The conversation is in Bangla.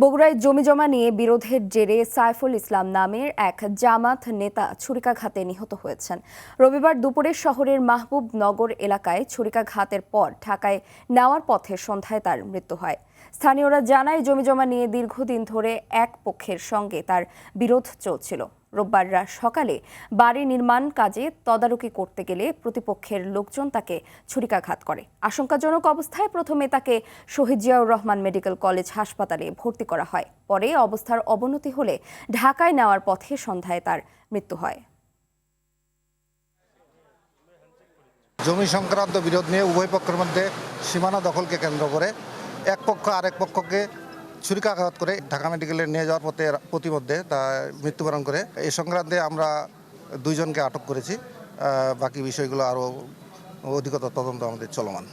বগুড়ায় জমিজমা নিয়ে বিরোধের জেরে সাইফুল ইসলাম নামের এক জামাত নেতা ছুরিকাঘাতে নিহত হয়েছেন। রবিবার দুপুরে শহরের মাহবুবনগর এলাকায় ছুরিকাঘাতের পর ঢাকায় নেওয়ার পথে সন্ধ্যায় তার মৃত্যু হয়। স্থানীয়রা জানায়, জমিজমা নিয়ে দীর্ঘদিন ধরে এক পক্ষের সঙ্গে তার বিরোধ চলছিল। রোববার সকালে বাড়ি নির্মাণ কাজে তদারকি করতে গেলে প্রতিপক্ষের লোকজন তাকে ছুরিকাঘাত করে। আশঙ্কাজনক অবস্থায় প্রথমে তাকে শহীদ জিয়াউর রহমান মেডিকেল কলেজ হাসপাতালে ভর্তি করা হয়। পরে অবস্থার অবনতি হলে ঢাকায় নেওয়ার পথে সন্ধ্যায় তার মৃত্যু হয়। জমি সংক্রান্ত বিরোধ নিয়ে উভয় পক্ষের মধ্যে সীমানা দখলকে কেন্দ্র করে এক পক্ষ আরেক পক্ষকে ছুরিকাঘাত করে ঢাকা মেডিকেলে নিয়ে যাওয়ার পথে প্রতিমধ্যে তা মৃত্যুবরণ করে। এই সংক্রান্তে আমরা দুইজনকে আটক করেছি। বাকি বিষয়গুলো আরও অধিকতর তদন্ত আমাদের চলমান।